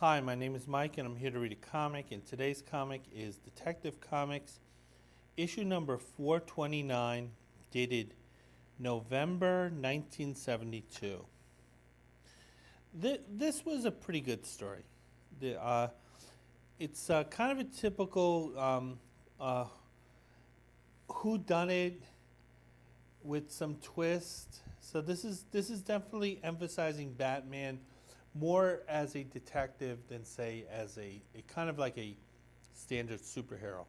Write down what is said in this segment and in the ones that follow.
Hi, my name is Mike, and I'm here to read a comic. And today's comic is Detective Comics, issue number 429, dated November 1972. This was a pretty good story. It's kind of a typical whodunit with some twist. So this is definitely emphasizing Batman more as a detective than say as a kind of like a standard superhero.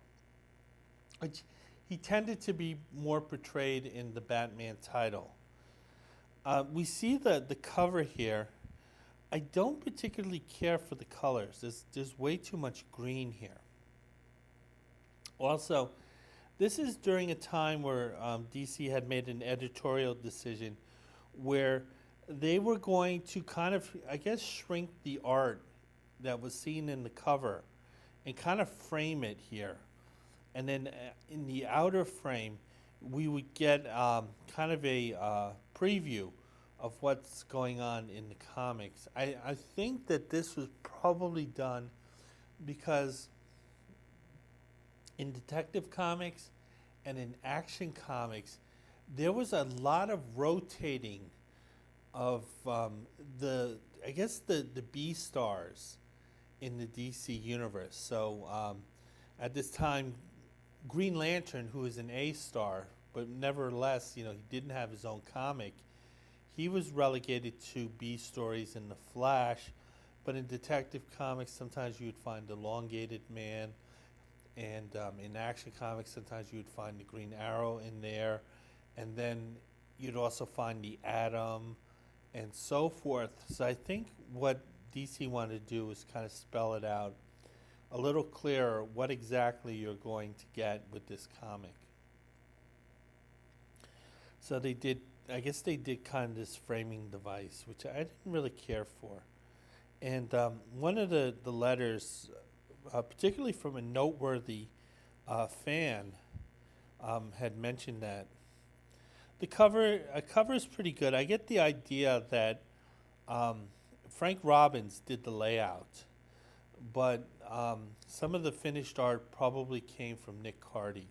Which he tended to be more portrayed in the Batman title. We see the cover here. I don't particularly care for the colors. There's way too much green here. Also, this is during a time where DC had made an editorial decision where they were going to kind of, I guess, shrink the art that was seen in the cover and kind of frame it here. And then in the outer frame, we would get kind of a preview of what's going on in the comics. I think that this was probably done because in Detective Comics and in Action Comics, there was a lot of rotating of I guess the B stars in the DC universe. So at this time, Green Lantern, who is an A star, but nevertheless, he didn't have his own comic. He was relegated to B stories in the Flash, but in Detective Comics, sometimes you would find the Elongated Man, and in Action Comics, sometimes you would find the Green Arrow in there, and then you'd also find the Atom, and so forth. So I think what DC wanted to do is kind of spell it out a little clearer what exactly you're going to get with this comic. So I guess they did kind of this framing device, which I didn't really care for. And one of the letters, particularly from a noteworthy fan, had mentioned that the cover is pretty good. I get the idea that Frank Robbins did the layout, but some of the finished art probably came from Nick Cardy.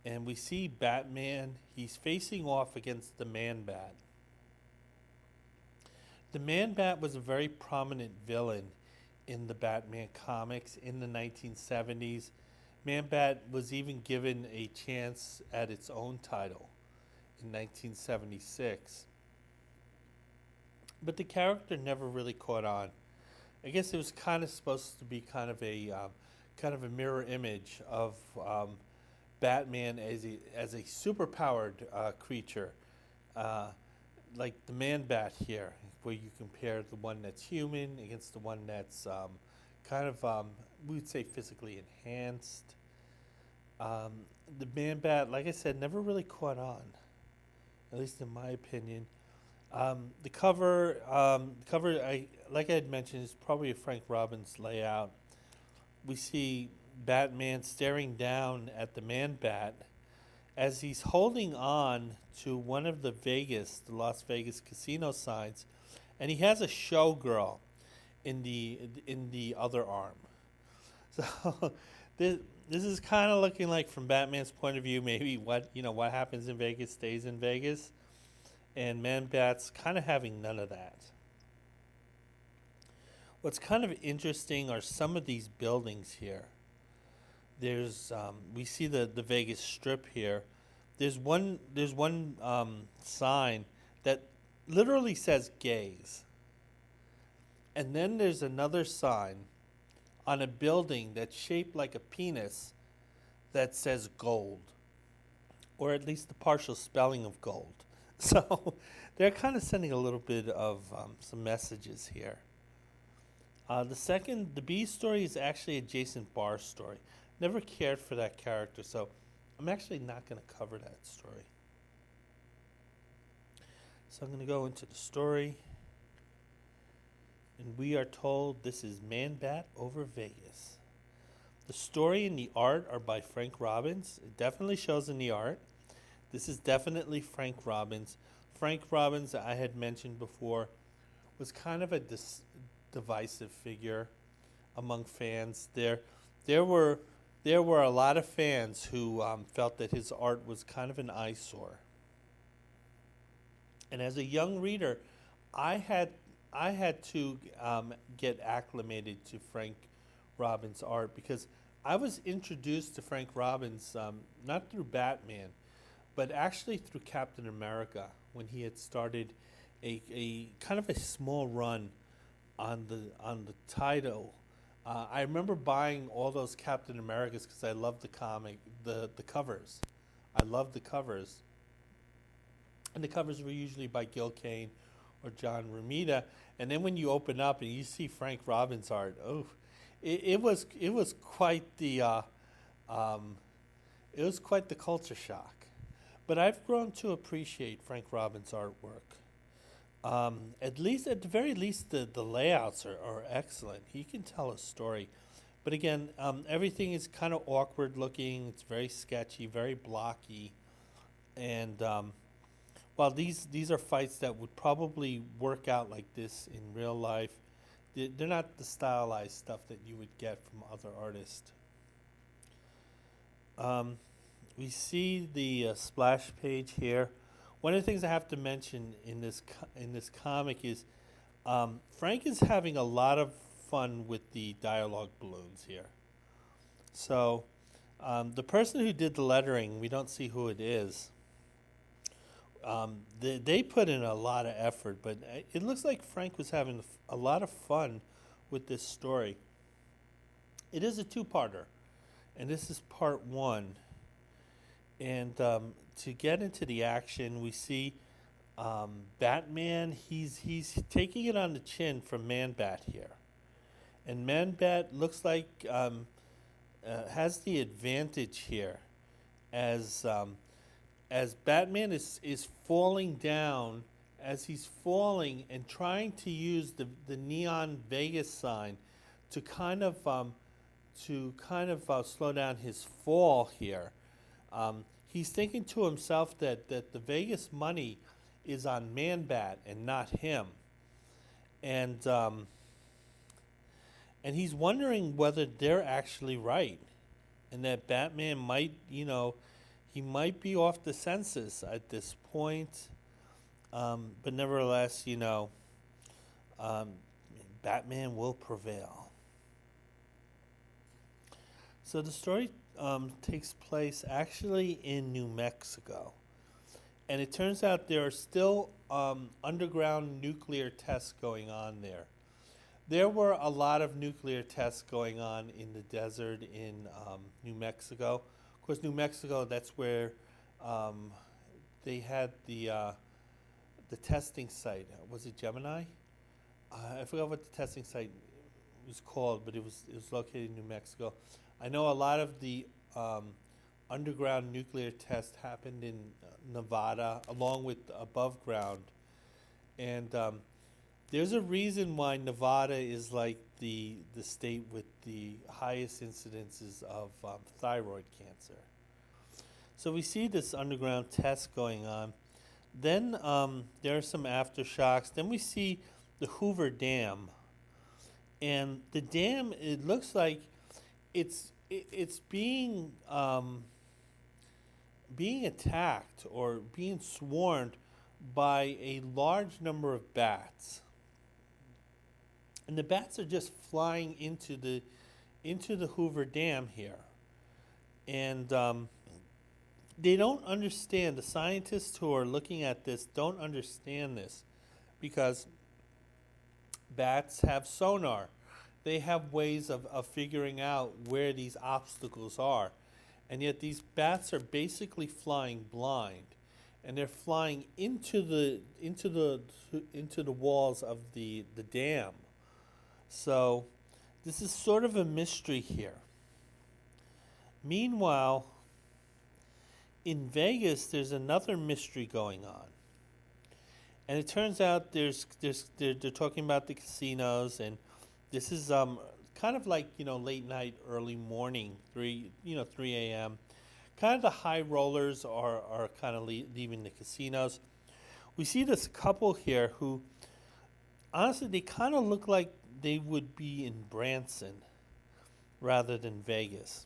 And we see Batman, he's facing off against the Man-Bat. The Man-Bat was a very prominent villain in the Batman comics in the 1970s. Man-Bat was even given a chance at its own title in 1976. But the character never really caught on. I guess it was kind of supposed to be kind of a mirror image of Batman as a superpowered creature, like the Man-Bat here, where you compare the one that's human against the one that's kind of we would say physically enhanced. The Man-Bat, like I said, never really caught on, at least in my opinion. The cover, like I had mentioned, is probably a Frank Robbins layout. We see Batman staring down at the Man-Bat as he's holding on to one of the Las Vegas casino signs, and he has a showgirl in the other arm. So this is kind of looking like, from Batman's point of view, maybe what happens in Vegas stays in Vegas, and Man-Bat's kind of having none of that. What's kind of interesting are some of these buildings here. There's we see the Vegas Strip here. There's one sign that literally says gays, and then there's another sign on a building that's shaped like a penis that says gold, or at least the partial spelling of gold. So they're kind of sending a little bit of some messages here. The B story is actually a Jason Barr story. Never cared for that character, so I'm actually not going to cover that story. So I'm going to go into the story, and we are told this is Man-Bat over Vegas. The story and the art are by Frank Robbins. It definitely shows in the art. This is definitely Frank Robbins. Frank Robbins, I had mentioned before, was kind of a divisive figure among fans. There were there were a lot of fans who felt that his art was kind of an eyesore. And as a young reader, I had I had to get acclimated to Frank Robbins' art because I was introduced to Frank Robbins not through Batman, but actually through Captain America when he had started a kind of a small run on the title. I remember buying all those Captain Americas because I loved the comic, the covers. I loved the covers, and the covers were usually by Gil Kane or John Romita. And then when you open up and you see Frank Robbins art, oh, it was quite the it was quite the culture shock. But I've grown to appreciate Frank Robbins' artwork. At least, at the very least, the layouts are excellent. He can tell a story. But again, everything is kind of awkward looking. It's very sketchy, very blocky. And while these are fights that would probably work out like this in real life, they're not the stylized stuff that you would get from other artists. We see the splash page here. One of the things I have to mention in this comic is Frank is having a lot of fun with the dialogue balloons here. So the person who did the lettering, we don't see who it is. They put in a lot of effort, but it looks like Frank was having a lot of fun with this story. It is a two-parter, and this is part one. And to get into the action, we see Batman. He's taking it on the chin from Man-Bat here, and Man-Bat looks like has the advantage here, as Batman is falling down, as he's falling and trying to use the neon Vegas sign to kind of slow down his fall here. He's thinking to himself that the Vegas money is on Man-Bat and not him, and he's wondering whether they're actually right, and that Batman might, he might be off the census at this point, but nevertheless, Batman will prevail. So the story takes place actually in New Mexico. And it turns out there are still underground nuclear tests going on there. There were a lot of nuclear tests going on in the desert in New Mexico. Of course, New Mexico, that's where they had the testing site. Was it Gemini? I forgot what the testing site was called, but it was located in New Mexico. I know a lot of the underground nuclear tests happened in Nevada, along with above ground. And there's a reason why Nevada is like the state with the highest incidences of thyroid cancer. So we see this underground test going on. Then there are some aftershocks. Then we see the Hoover Dam. And the dam, it looks like it's being attacked or being swarmed by a large number of bats, and the bats are just flying into the Hoover Dam here, and they don't understand. The scientists who are looking at this don't understand this, because bats have sonar. They have ways of figuring out where these obstacles are. And yet these bats are basically flying blind. And they're flying into the walls of the dam. So this is sort of a mystery here. Meanwhile, in Vegas, there's another mystery going on. And it turns out they're talking about the casinos, and this is kind of like, late night, early morning, 3 a.m. Kind of the high rollers are kind of leaving the casinos. We see this couple here who, honestly, they kind of look like they would be in Branson rather than Vegas.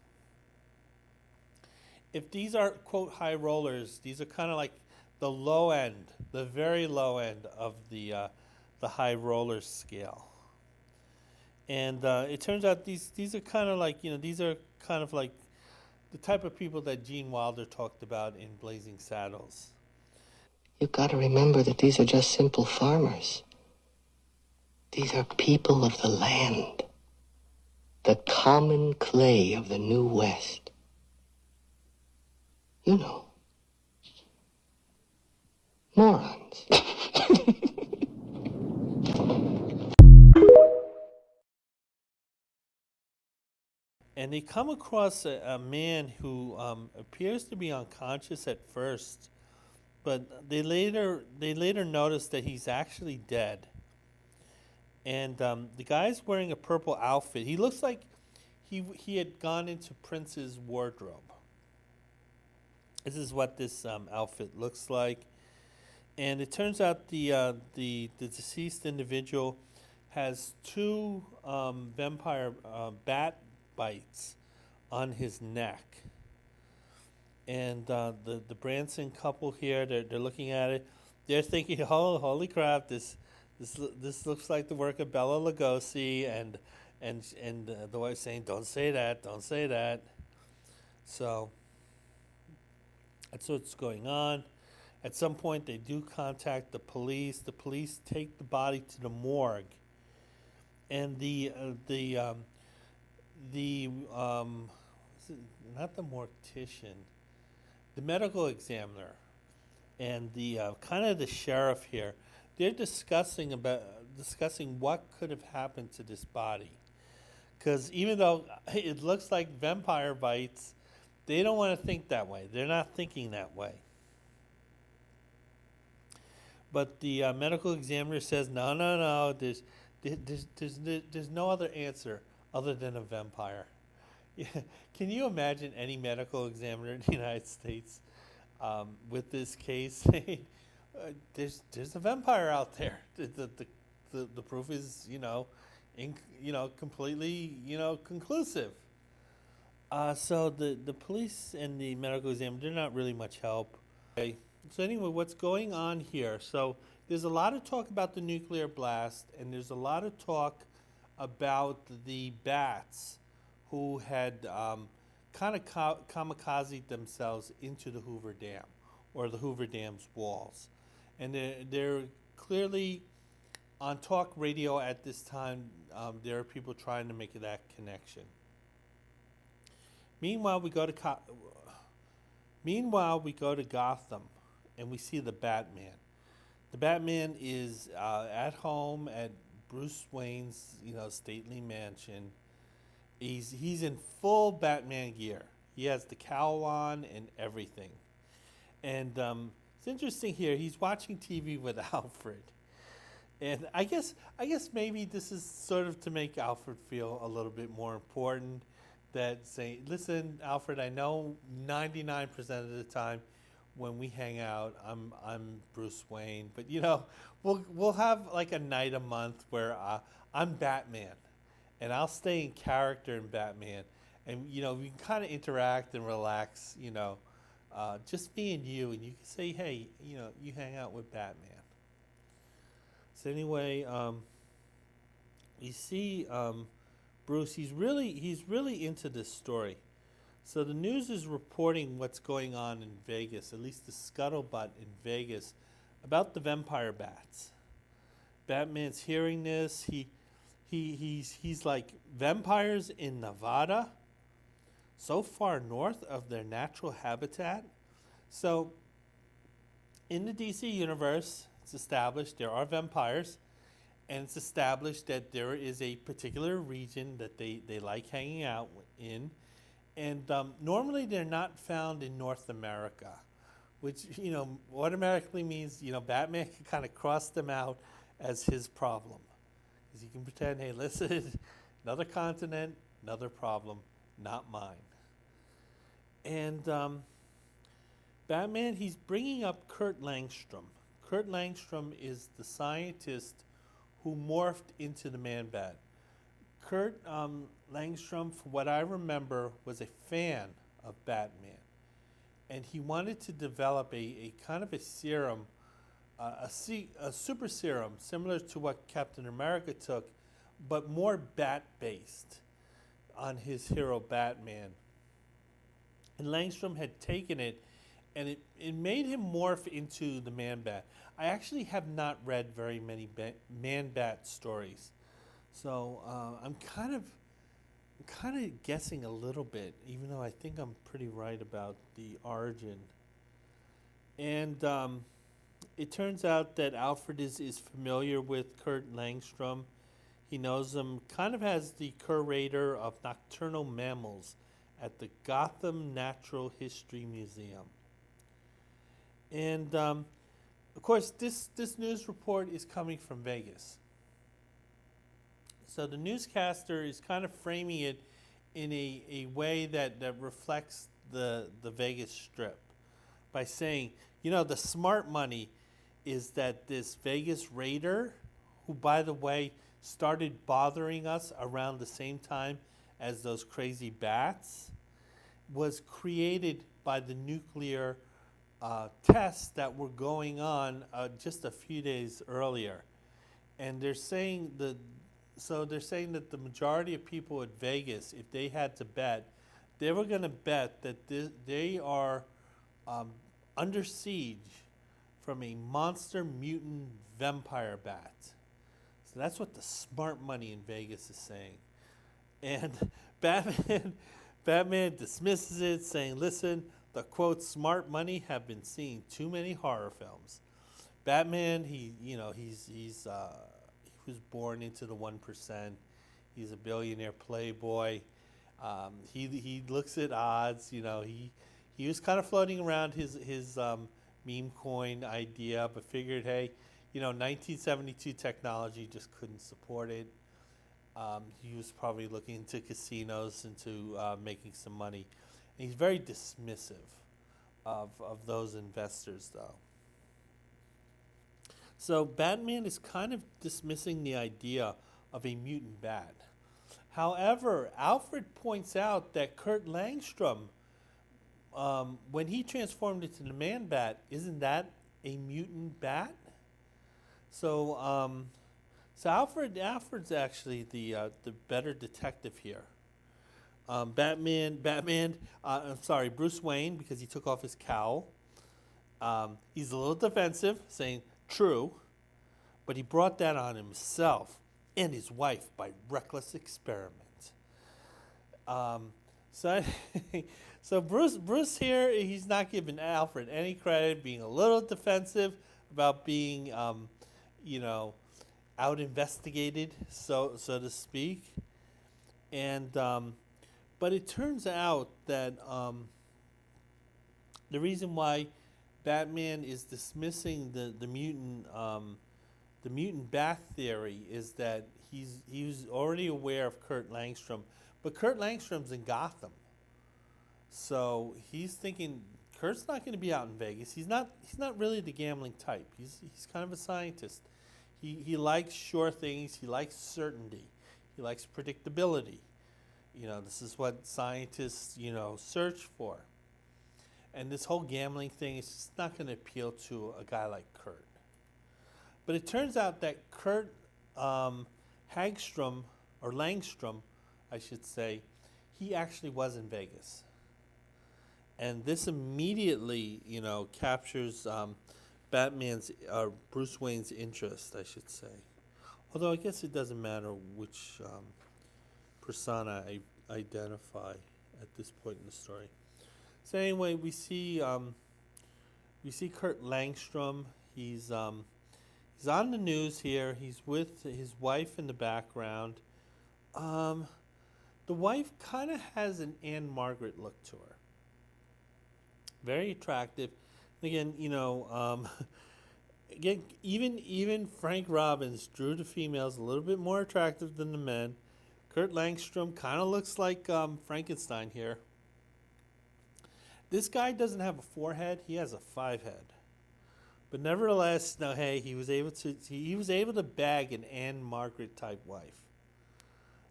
If these are quote high rollers, these are kind of like the low end, the very low end of the high roller scale. And it turns out these are kind of like, these are kind of like the type of people that Gene Wilder talked about in Blazing Saddles. You've got to remember that these are just simple farmers. These are people of the land, the common clay of the New West. You know, morons. And they come across a man who appears to be unconscious at first, but they later notice that he's actually dead. And the guy's wearing a purple outfit. He looks like he had gone into Prince's wardrobe. This is what this outfit looks like. And it turns out the deceased individual has two vampire bat bites on his neck. And the Branson couple here, they're looking at it. They're thinking, "Oh, holy crap! This looks like the work of Bela Lugosi." And the wife saying, "Don't say that, don't say that." So that's what's going on. At some point, they do contact the police. The police take the body to the morgue, and not the mortician, the medical examiner, and the kind of the sheriff here. They're discussing what could have happened to this body, because even though it looks like vampire bites, they don't want to think that way. They're not thinking that way. But the medical examiner says, no. There's no other answer other than a vampire. Yeah. Can you imagine any medical examiner in the United States with this case saying, "There's a vampire out there. The proof is completely conclusive." So the police and the medical examiner, they're not really much help. Okay. So anyway, what's going on here? So there's a lot of talk about the nuclear blast, and there's a lot of talk about the bats who had kind of kamikazed themselves into the Hoover Dam or the Hoover Dam's walls. And they're clearly on talk radio at this time. There are people trying to make that connection. Meanwhile, we go to Gotham, and we see the Batman. The Batman is at home at Bruce Wayne's, stately mansion. He's in full Batman gear. He has the cowl on and everything. And it's interesting here. He's watching TV with Alfred, and I guess maybe this is sort of to make Alfred feel a little bit more important. That say, "Listen, Alfred, I know 99% of the time when we hang out, I'm Bruce Wayne, but we'll have like a night a month where I'm Batman, and I'll stay in character in Batman, and we can kind of interact and relax, just being you, and you can say, hey, you hang out with Batman." So anyway, you see Bruce, he's really into this story. So the news is reporting what's going on in Vegas, at least the scuttlebutt in Vegas, about the vampire bats. Batman's hearing this. He's like, vampires in Nevada, so far north of their natural habitat. So in the DC universe, it's established there are vampires, and it's established that there is a particular region that they like hanging out in. And normally they're not found in North America, which, automatically means, Batman can kind of cross them out as his problem. Because he can pretend, hey, listen, another continent, another problem, not mine. And Batman, he's bringing up Kurt Langstrom. Kurt Langstrom is the scientist who morphed into the Man-Bat. Kurt Langstrom, from what I remember, was a fan of Batman, and he wanted to develop a kind of a serum, a super serum, similar to what Captain America took, but more bat-based on his hero Batman. And Langstrom had taken it, and it made him morph into the Man-Bat. I actually have not read very many Man-Bat stories, so I'm kind of guessing a little bit, even though I think I'm pretty right about the origin. And it turns out that Alfred is familiar with Kurt Langstrom. He knows him, kind of as the curator of nocturnal mammals at the Gotham Natural History Museum. And of course, this news report is coming from Vegas. So the newscaster is kind of framing it in a way that reflects the Vegas Strip by saying, the smart money is that this Vegas raider, who, by the way, started bothering us around the same time as those crazy bats, was created by the nuclear tests that were going on just a few days earlier. And they're saying that the majority of people at Vegas, if they had to bet, they were going to bet that they are under siege from a monster mutant vampire bat. So that's what the smart money in Vegas is saying. And Batman dismisses it, saying, listen, the quote, smart money have been seeing too many horror films. Batman, he was born into the 1%. He's a billionaire playboy. He looks at odds. He was kind of floating around his meme coin idea, but figured, hey, 1972 technology just couldn't support it. He was probably looking into casinos, into making some money. And he's very dismissive of those investors, though. So Batman is kind of dismissing the idea of a mutant bat. However, Alfred points out that Kurt Langstrom, when he transformed into the Man-Bat, isn't that a mutant bat? So Alfred's actually the better detective here. Bruce Wayne, because he took off his cowl. He's a little defensive, saying, true, but he brought that on himself and his wife by reckless experiment. So Bruce here, he's not giving Alfred any credit, being a little defensive about being, out-investigated, so to speak. And but it turns out that the reason why Batman is dismissing the mutant bat theory is that he was already aware of Kurt Langstrom, but Kurt Langstrom's in Gotham, so he's thinking Kurt's not going to be out in Vegas. He's not really the gambling type. He's kind of a scientist. He likes sure things. He likes certainty. He likes predictability. This is what scientists search for. And this whole gambling thing is just not going to appeal to a guy like Kurt. But it turns out that Kurt Langstrom, I should say, he actually was in Vegas. And this immediately, captures Bruce Wayne's interest, I should say. Although I guess it doesn't matter which persona I identify at this point in the story. So anyway, we see Kurt Langstrom. He's on the news here. He's with his wife in the background. The wife kind of has an Anne Margaret look to her. Very attractive. Again, even Frank Robbins drew the females a little bit more attractive than the men. Kurt Langstrom kind of looks like Frankenstein here. This guy doesn't have a 4-head; he has a 5-head. But nevertheless, he was able to bag an Anne Margaret type wife.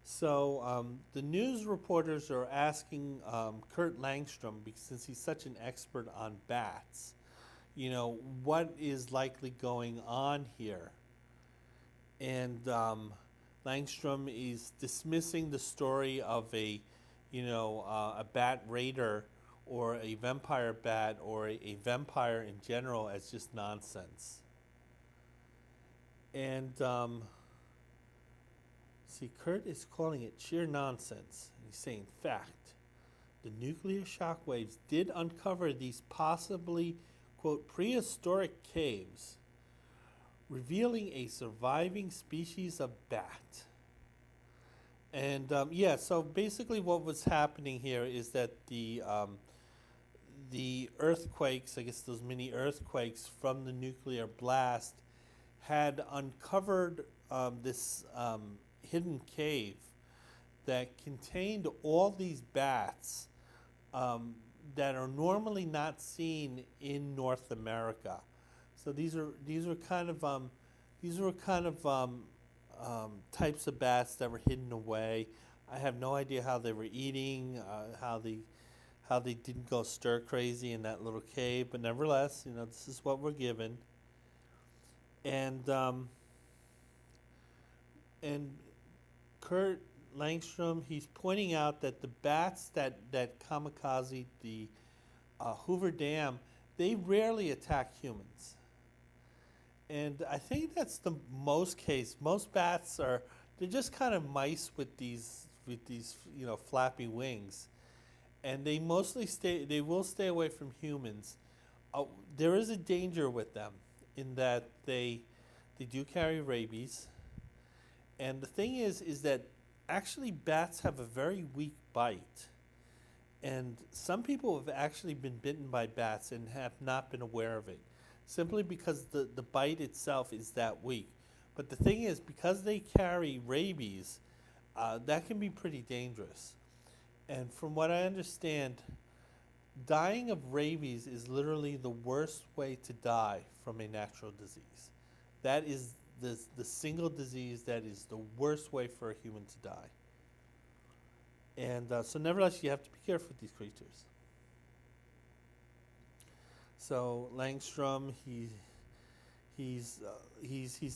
So the news reporters are asking Kurt Langstrom, because since he's such an expert on bats, what is likely going on here? And Langstrom is dismissing the story of a bat raider or a vampire bat or a vampire in general as just nonsense. And see, Kurt is calling it sheer nonsense. And he's saying, fact, the nuclear shock waves did uncover these possibly, quote, prehistoric caves, revealing a surviving species of bat. And so basically what was happening here is that the earthquakes, I guess those mini earthquakes from the nuclear blast, had uncovered this hidden cave that contained all these bats that are normally not seen in North America. So these were kind of types of bats that were hidden away. I have no idea how they were eating, how they didn't go stir crazy in that little cave, but nevertheless, this is what we're given. And Kurt Langstrom, he's pointing out that the bats that kamikaze the Hoover Dam, they rarely attack humans. And I think that's the most case. Most bats they're just kind of mice with these flappy wings, and they will stay away from humans. There is a danger with them in that they do carry rabies. And the thing is that actually bats have a very weak bite. And some people have actually been bitten by bats and have not been aware of it, simply because the bite itself is that weak. But the thing is, because they carry rabies, that can be pretty dangerous. And from what I understand, dying of rabies is literally the worst way to die from a natural disease. That is the single disease that is the worst way for a human to die. And so nevertheless, you have to be careful with these creatures. So Langstrom, he's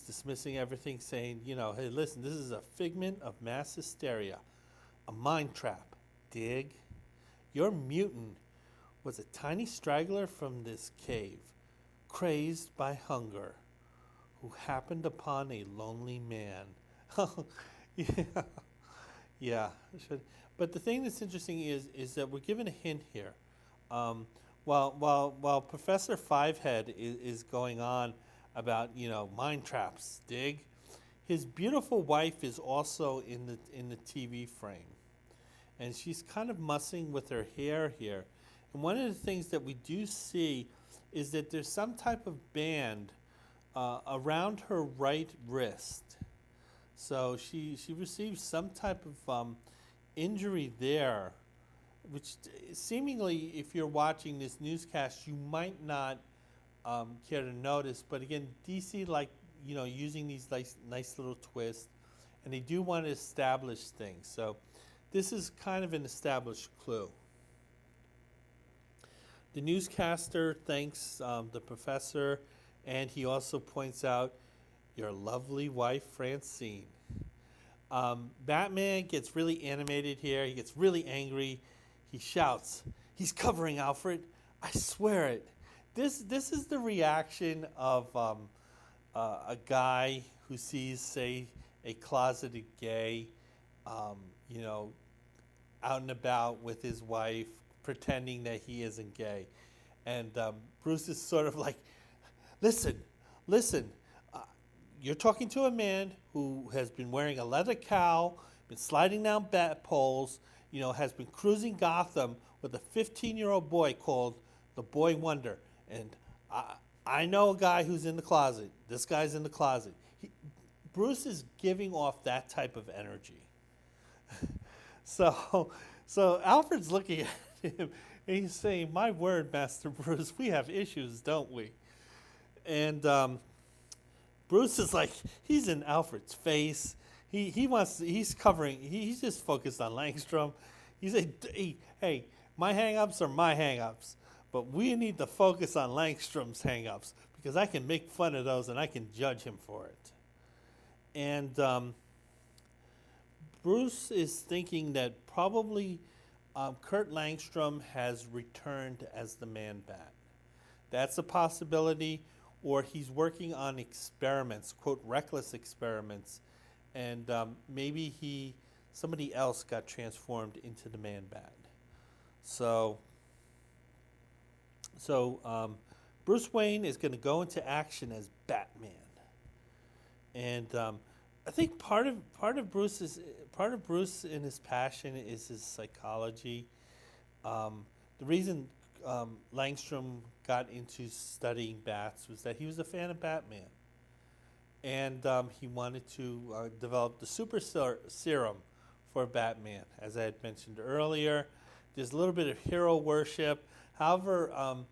dismissing everything, saying, hey, listen, this is a figment of mass hysteria, a mind trap. Dig? Your mutant was a tiny straggler from this cave, crazed by hunger, who happened upon a lonely man. Yeah. But the thing that's interesting is that we're given a hint here. While Professor Fivehead is going on about mind traps, dig, his beautiful wife is also in the TV frame, and she's kind of mussing with her hair here. And one of the things that we do see is that there's some type of band around her right wrist. So she received some type of injury there, which seemingly, if you're watching this newscast, you might not care to notice. But again, DC using these nice little twists, and they do want to establish things. So this is kind of an established clue. The newscaster thanks the professor, and he also points out your lovely wife, Francine. Batman gets really animated here. He gets really angry. He shouts, "He's covering Alfred. I swear it." This is the reaction of a guy who sees, say, a closeted gay, out and about with his wife, pretending that he isn't gay. And Bruce is sort of like, listen, you're talking to a man who has been wearing a leather cowl, been sliding down bat poles, has been cruising Gotham with a 15-year-old boy called the Boy Wonder. And I know a guy who's in the closet. This guy's in the closet. Bruce is giving off that type of energy. So Alfred's looking at him, and he's saying, "My word, Master Bruce, we have issues, don't we?" And Bruce is like, he's in Alfred's face. he's just focused on Langstrom. He said, hey, my hang-ups are my hang-ups, but we need to focus on Langstrom's hang-ups because I can make fun of those and I can judge him for it. And Bruce is thinking that probably Kurt Langstrom has returned as the Man-Bat. That's a possibility, or he's working on experiments, quote, reckless experiments, and maybe somebody else got transformed into the Man-Bat. So Bruce Wayne is going to go into action as Batman, and I think part of Bruce and his passion is his psychology. The reason Langstrom got into studying bats was that he was a fan of Batman, and he wanted to develop the super serum for Batman. As I had mentioned earlier, there's a little bit of hero worship. However,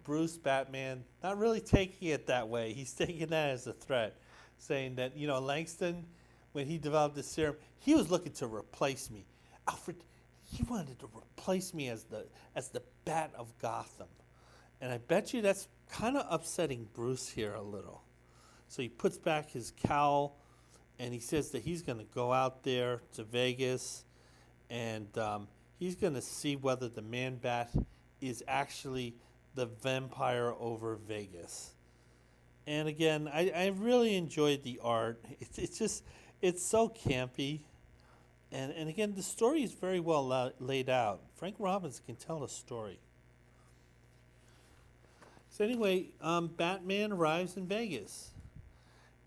Bruce Batman not really taking it that way. He's taking that as a threat, saying that Langston, when he developed the serum, he was looking to replace me. Alfred, he wanted to replace me as the Bat of Gotham, and I bet you that's kind of upsetting Bruce here a little. So he puts back his cowl, and he says that he's going to go out there to Vegas, and he's going to see whether the Man-Bat is actually the vampire over Vegas. And again, I really enjoyed the art. It's so campy. And again, the story is very well laid out. Frank Robbins can tell a story. So anyway, Batman arrives in Vegas.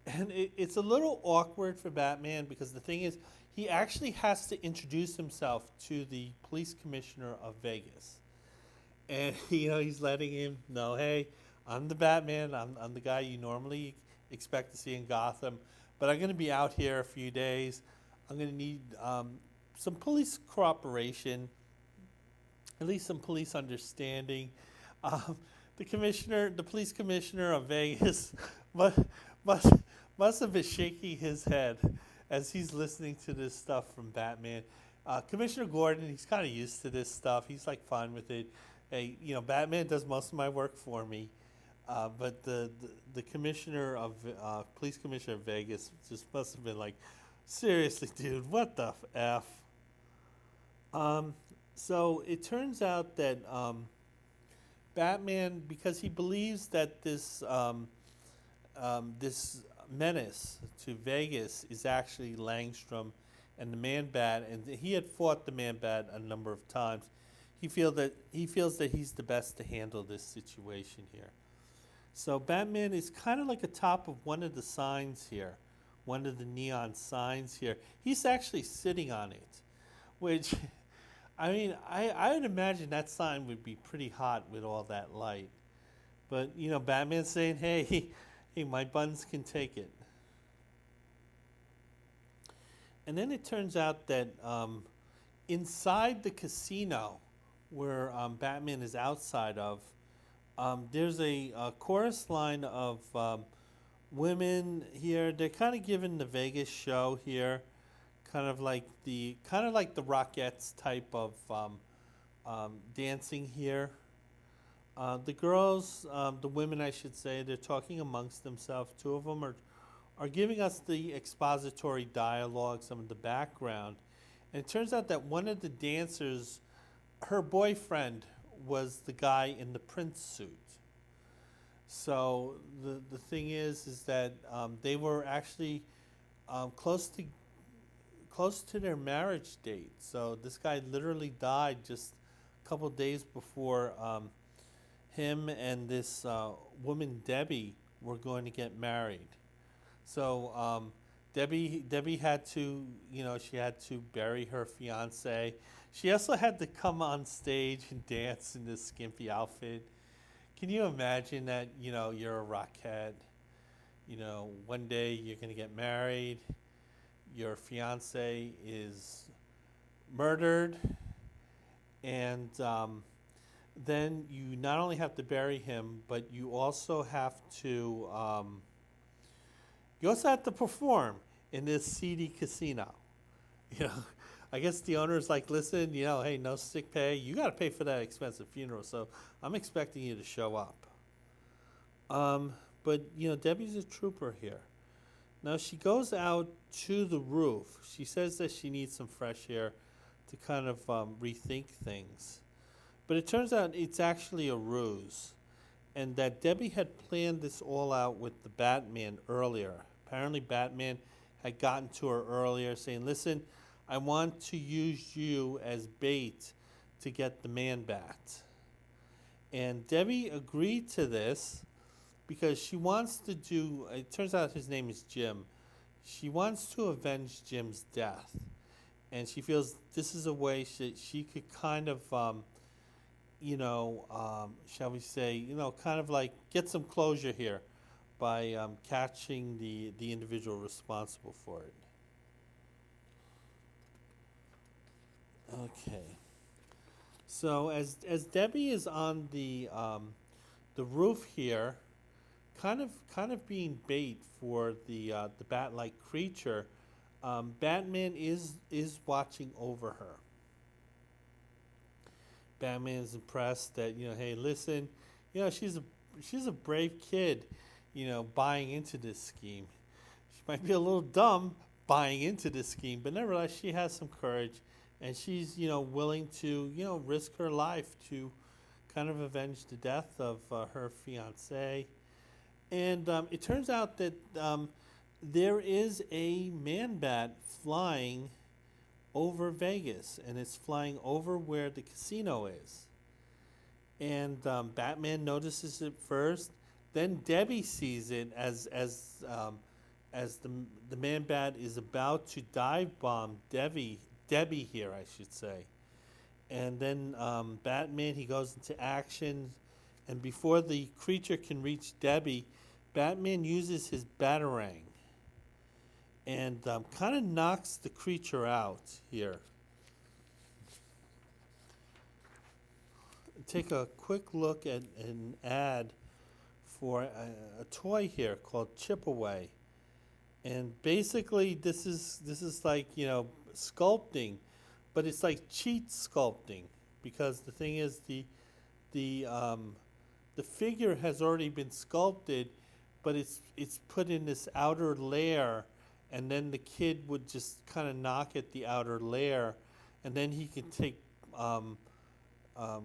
And it's a little awkward for Batman because the thing is, he actually has to introduce himself to the police commissioner of Vegas. And he's letting him know, hey, I'm the Batman. I'm the guy you normally expect to see in Gotham, but I'm going to be out here a few days. I'm going to need some police cooperation, at least some police understanding. The police commissioner of Vegas, must have been shaking his head as he's listening to this stuff from Batman. Commissioner Gordon, he's kind of used to this stuff. He's like fine with it. Hey, Batman does most of my work for me, but the commissioner of police commissioner of Vegas just must have been like, seriously, dude, what the f? So it turns out that Batman, because he believes that this menace to Vegas is actually Langstrom and the Man-Bat, and he had fought the Man-Bat a number of times. He feels that he's the best to handle this situation here. So Batman is kind of like atop of one of the signs here, one of the neon signs here. He's actually sitting on it, which, I mean, I would imagine that sign would be pretty hot with all that light. But, Batman's saying, hey, my buns can take it. And then it turns out that inside the casino, where Batman is outside of, there's a chorus line of women here. They're kind of giving the Vegas show here, kind of like the Rockettes type of dancing here. The girls, the women, I should say, they're talking amongst themselves. Two of them are giving us the expository dialogue, some of the background. And it turns out that one of the dancers, her boyfriend, was the guy in the Prince suit. So the thing is that they were actually close to their marriage date. So this guy literally died just a couple days before him and this woman Debbie were going to get married. So Debbie had to, she had to bury her fiance. She also had to come on stage and dance in this skimpy outfit. Can you imagine that, you're a rockhead, one day you're going to get married, your fiance is murdered, and then you not only have to bury him, but you also have to perform. in this seedy casino. You know, I guess the owner's like, listen, hey, no sick pay. You got to pay for that expensive funeral, so I'm expecting you to show up. But Debbie's a trooper here. Now she goes out to the roof. She says that she needs some fresh air to kind of rethink things. But it turns out it's actually a ruse, and that Debbie had planned this all out with the Batman earlier. Apparently, Batman had gotten to her earlier saying, listen, I want to use you as bait to get the Man-Bat. And Debbie agreed to this because she wants to do, it turns out his name is Jim. She wants to avenge Jim's death. And she feels this is a way she could kind of, shall we say, kind of like get some closure here by catching the individual responsible for it. Okay. So as Debbie is on the roof here, kind of being bait for the bat-like creature, Batman is watching over her. Batman is impressed that hey, listen, she's a brave kid, buying into this scheme. She might be a little dumb buying into this scheme, but nevertheless, she has some courage, and she's willing to risk her life to kind of avenge the death of her fiance. And it turns out that there is a Man-Bat flying over Vegas, and it's flying over where the casino is. And Batman notices it first. Then Debbie sees it as the Man-Bat is about to dive bomb Debbie here, I should say. And then Batman, he goes into action, and before the creature can reach Debbie, Batman uses his Batarang and kind of knocks the creature out here. Take a quick look at an ad for a toy here called Chip Away. And basically this is like, sculpting, but it's like cheat sculpting, because the thing is the figure has already been sculpted, but it's put in this outer layer, and then the kid would just kind of knock at the outer layer, and then he can take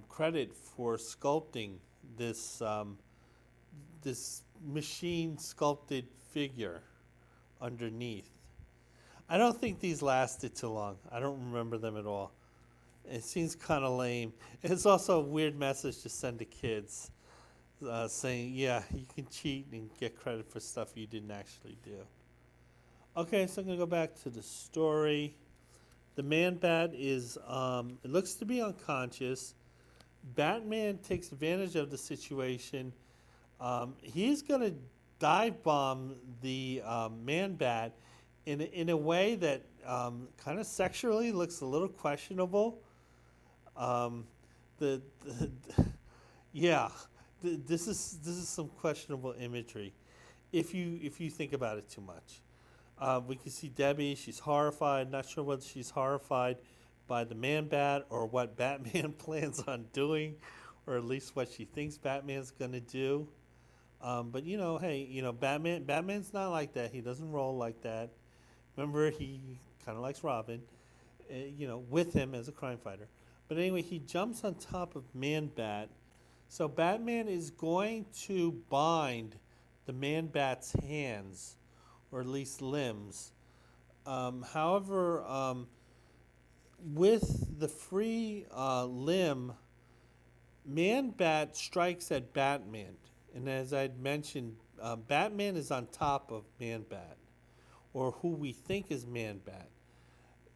credit for sculpting this this machine sculpted figure underneath. I don't think these lasted too long. I don't remember them at all. It seems kind of lame. It's also a weird message to send to kids, saying, yeah, you can cheat and get credit for stuff you didn't actually do. Okay, so I'm going to go back to the story. The Man-Bat is, it looks to be unconscious. Batman takes advantage of the situation. He's going to dive bomb the Man-Bat in a way that kind of sexually looks a little questionable. This is some questionable imagery if you think about it too much. We can see Debbie. She's horrified. Not sure whether she's horrified by the Man-Bat or what Batman plans on doing, or at least what she thinks Batman's going to do. But hey, Batman's not like that. He doesn't roll like that. Remember, he kind of likes Robin, with him as a crime fighter. But anyway, he jumps on top of Man-Bat. So Batman is going to bind the Man-Bat's hands, or at least limbs. However, with the free limb, Man-Bat strikes at Batman. And as I'd mentioned, Batman is on top of Man-Bat, or who we think is Man-Bat.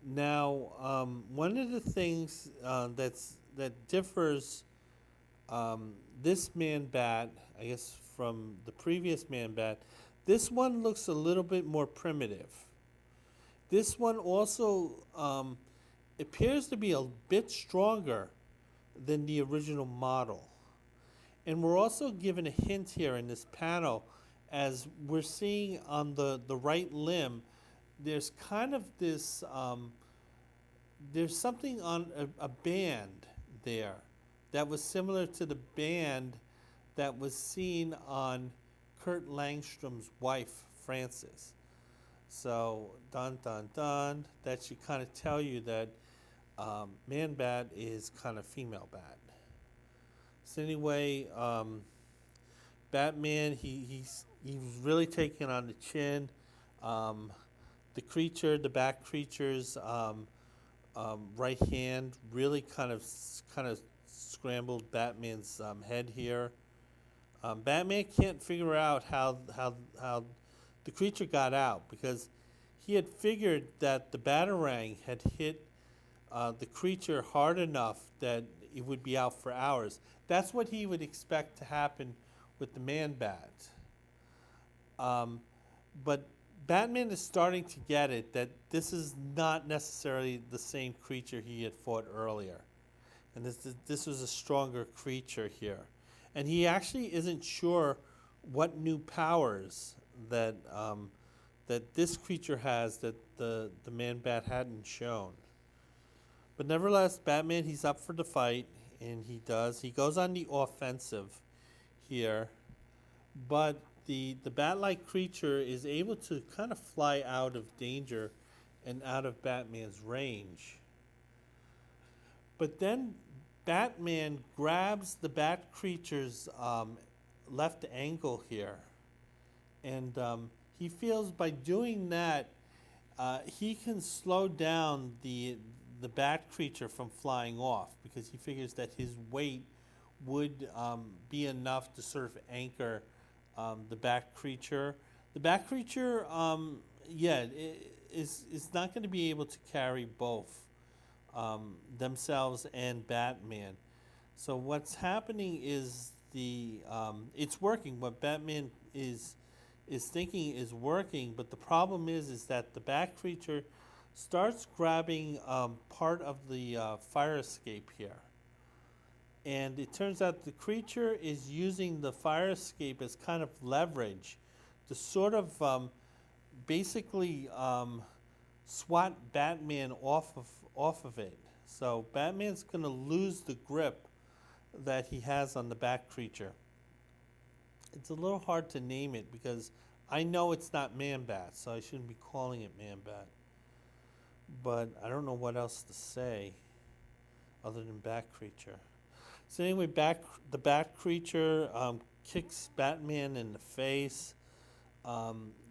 Now, one of the things that differs this Man-Bat, I guess, from the previous Man-Bat, this one looks a little bit more primitive. This one also appears to be a bit stronger than the original model. And we're also given a hint here in this panel, as we're seeing on the right limb there's kind of this there's something on a band there that was similar to the band that was seen on Kurt Langstrom's wife, Frances. So, dun dun dun, that should kind of tell you that man bat is kind of female bat. So anyway, Batman, he was really taking on the chin. Um, the bat creature's right hand really kind of scrambled Batman's head here. Batman can't figure out how the creature got out because he had figured that the Batarang had hit the creature hard enough that it would be out for hours. That's what he would expect to happen with the man bat. But Batman is starting to get it that this is not necessarily the same creature he had fought earlier. And this was a stronger creature here. And he actually isn't sure what new powers that that this creature has that the man bat hadn't shown. But nevertheless, Batman, he's up for the fight, and he does. He goes on the offensive here, but the bat-like creature is able to kind of fly out of danger and out of Batman's range. But then Batman grabs the bat creature's left ankle here, and he feels by doing that he can slow down the bat creature from flying off because he figures that his weight would be enough to sort of anchor the bat creature. The bat creature, is not going to be able to carry both themselves and Batman. So what's happening is it's working. What Batman is thinking is working, but the problem is that the bat creature starts grabbing part of the fire escape here. And it turns out the creature is using the fire escape as kind of leverage to sort of basically swat Batman off of it. So Batman's going to lose the grip that he has on the bat creature. It's a little hard to name it because I know it's not Man-Bat, so I shouldn't be calling it Man-Bat. But I don't know what else to say other than bat creature. So anyway, the bat creature kicks Batman in the face.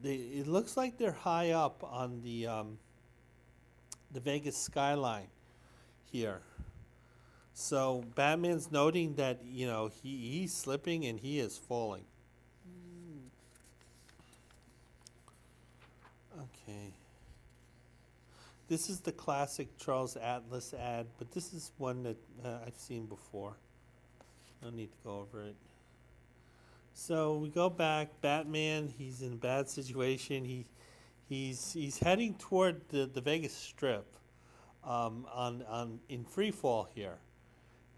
It looks like they're high up on the Vegas skyline here. So Batman's noting that he's slipping and he is falling. Okay. This is the classic Charles Atlas ad, but this is one that I've seen before. No need to go over it. So we go back. Batman, he's in a bad situation. He's heading toward the Vegas Strip in free fall here.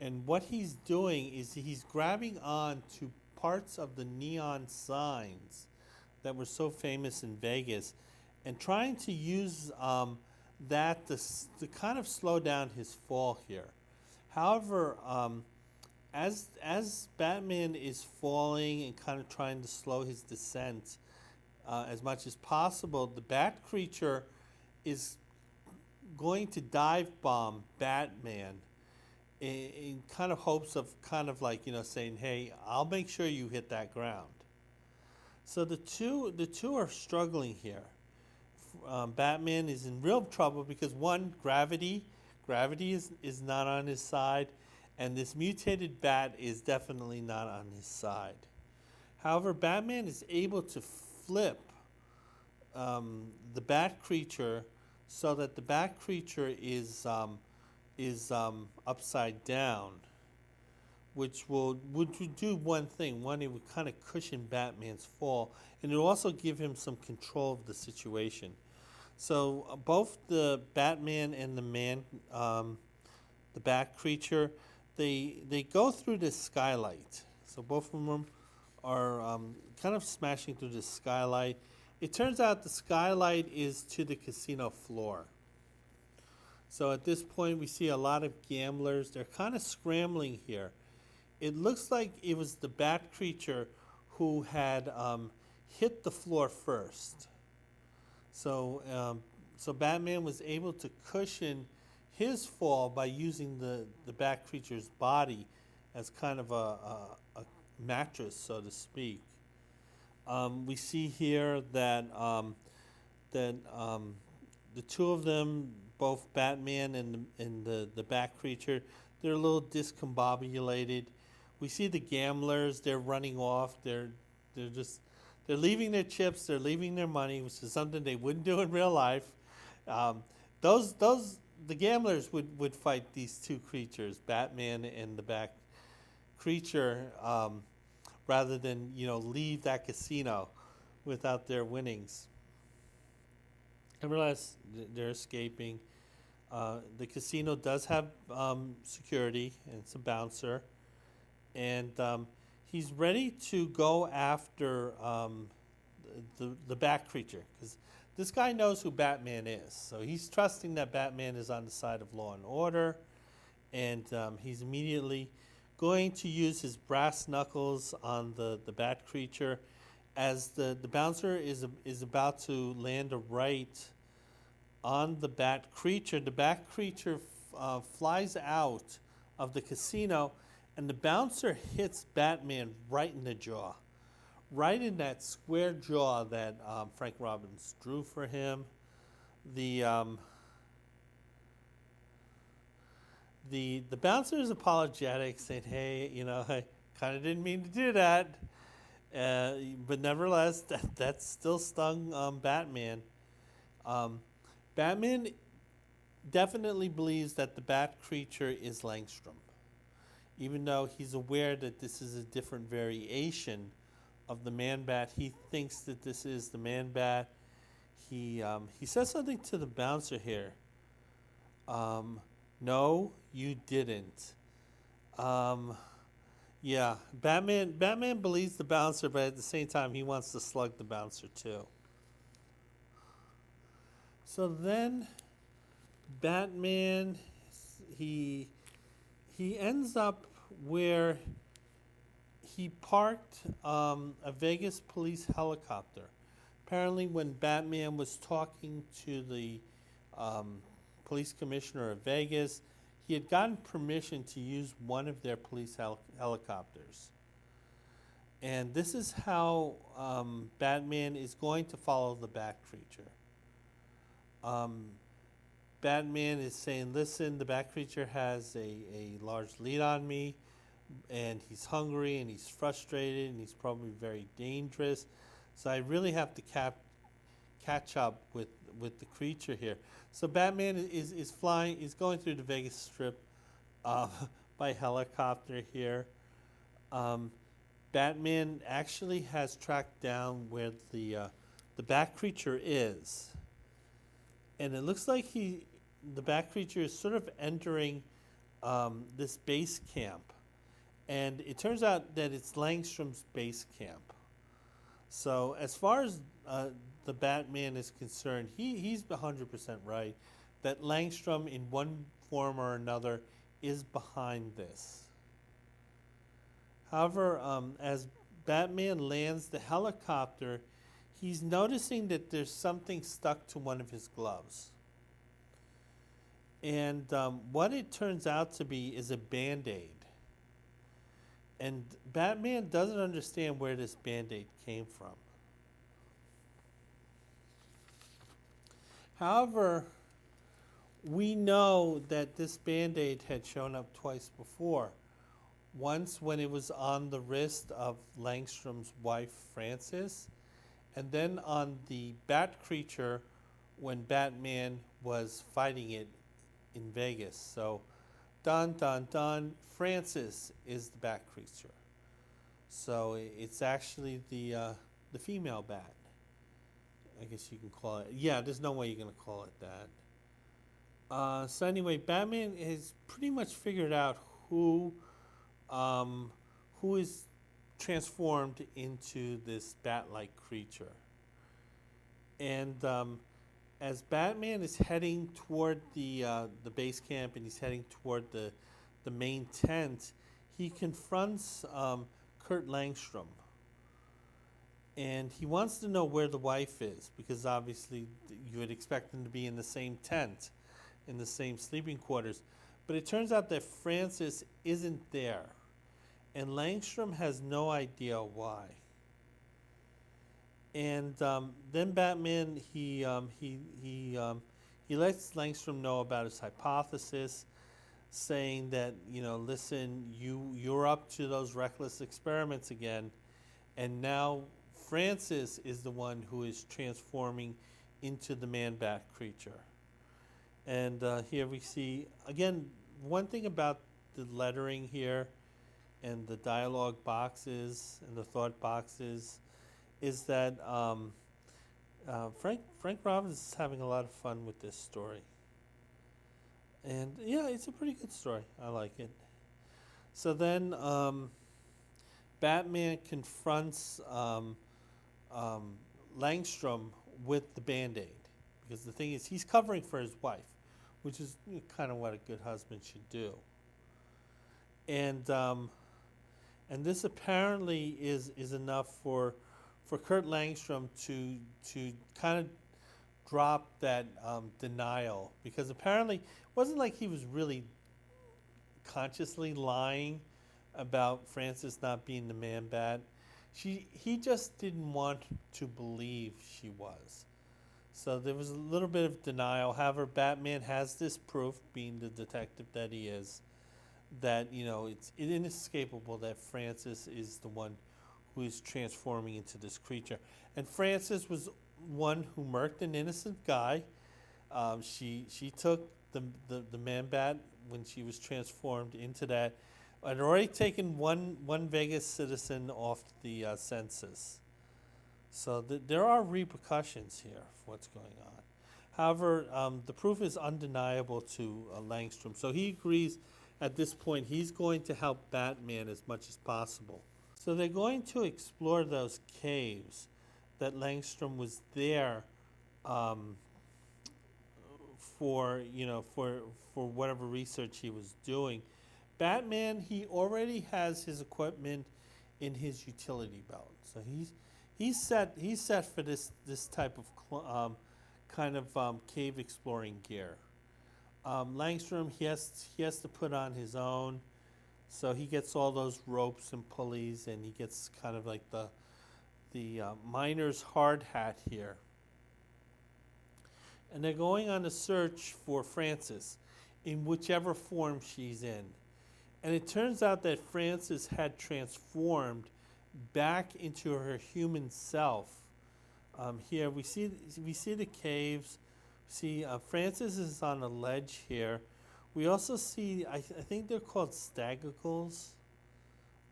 And what he's doing is he's grabbing on to parts of the neon signs that were so famous in Vegas and trying to use that to kind of slow down his fall here. However, as Batman is falling and kind of trying to slow his descent as much as possible, the bat creature is going to dive bomb Batman in kind of hopes of saying, hey, I'll make sure you hit that ground. So the two are struggling here. Batman is in real trouble because one, gravity is not on his side, and this mutated bat is definitely not on his side. However, Batman is able to flip the bat creature so that the bat creature is upside down, which would do one thing. One, it would kind of cushion Batman's fall, and it would also give him some control of the situation. So both the Batman and the bat creature, they go through this skylight. So both of them are kind of smashing through this skylight, It turns out the skylight is to the casino floor. So at this point, we see a lot of gamblers. They're kind of scrambling here. It looks like it was the bat creature who had hit the floor first. So Batman was able to cushion his fall by using the bat creature's body as kind of a mattress, so to speak. We see here that the two of them, both Batman and the bat creature, they're a little discombobulated. We see the gamblers; they're running off. They're leaving their chips. They're leaving their money, which is something they wouldn't do in real life. Um, the gamblers would fight these two creatures, Batman and the bat creature, rather than leave that casino without their winnings. Nevertheless, they're escaping. The casino does have security, and it's a bouncer, and he's ready to go after the bat creature because this guy knows who Batman is. So he's trusting that Batman is on the side of law and order, and he's immediately going to use his brass knuckles on the bat creature as the bouncer is about to land a right on the bat creature. The bat creature flies out of the casino, and the bouncer hits Batman right in the jaw, right in that square jaw that Frank Robbins drew for him. The bouncer is apologetic, saying, "Hey, I kind of didn't mean to do that," but nevertheless, that still stung Batman. Batman definitely believes that the bat creature is Langstrom, even though he's aware that this is a different variation of the Man-Bat. He thinks that this is the Man-Bat. He says something to the bouncer here. No, you didn't. Yeah, Batman believes the bouncer, but at the same time, he wants to slug the bouncer too. So then, Batman, he ends up where he parked a Vegas police helicopter. Apparently, when Batman was talking to the police commissioner of Vegas, he had gotten permission to use one of their police helicopters. And this is how Batman is going to follow the bat creature. Batman is saying, listen, the bat creature has a large lead on me, and he's hungry, and he's frustrated, and he's probably very dangerous. So I really have to catch up with the creature here. So Batman is flying, is going through the Vegas Strip by helicopter here. Batman actually has tracked down where the bat creature is, and it looks like the bat creature is sort of entering this base camp, and it turns out that it's Langstrom's base camp. So as far as the Batman is concerned, he's 100% right that Langstrom, in one form or another, is behind this. However, as Batman lands the helicopter, he's noticing that there's something stuck to one of his gloves. And what it turns out to be is a Band-Aid. And Batman doesn't understand where this Band-Aid came from. However, we know that this Band-Aid had shown up twice before. Once when it was on the wrist of Langstrom's wife, Frances, and then on the bat creature when Batman was fighting it in Vegas. So, dun dun dun, Frances is the bat creature. So it's actually the female bat. I guess you can call it. Yeah, there's no way you're gonna call it that. So anyway, Batman has pretty much figured out who is transformed into this bat-like creature. And as Batman is heading toward the base camp and he's heading toward the main tent, he confronts Kurt Langstrom, and he wants to know where the wife is because obviously you would expect them to be in the same tent, in the same sleeping quarters. But it turns out that Frances isn't there, and Langstrom has no idea why. And then Batman he lets Langstrom know about his hypothesis, saying that listen, you're up to those reckless experiments again, and now Frances is the one who is transforming into the Man-Bat creature. And here we see again one thing about the lettering here and the dialogue boxes and the thought boxes is that Frank Robbins is having a lot of fun with this story. And yeah, it's a pretty good story. I like it. So then Batman confronts Langstrom with the Band-Aid. Because the thing is, he's covering for his wife, which is kind of what a good husband should do. And this apparently is enough for Kurt Langstrom to kind of drop that denial, because apparently it wasn't like he was really consciously lying about Frances not being the Man-Bat. He just didn't want to believe she was. So there was a little bit of denial. However, Batman has this proof, being the detective that he is, that it's inescapable that Frances is the one who is transforming into this creature. And Frances was one who murked an innocent guy. She took the Man-Bat when she was transformed into that. I'd already taken one Vegas citizen off the census. So there are repercussions here for what's going on. However, the proof is undeniable to Langstrom. So he agrees at this point he's going to help Batman as much as possible. So they're going to explore those caves that Langstrom was there for whatever research he was doing. Batman, he already has his equipment in his utility belt, so he's set for this type of kind of cave exploring gear. Langstrom, he has to put on his own, so he gets all those ropes and pulleys, and he gets kind of like the miner's hard hat here. And they're going on a search for Frances in whichever form she's in. And it turns out that Frances had transformed back into her human self. Here we see the caves. See, Frances is on a ledge here. We also see, I think they're called stagicles.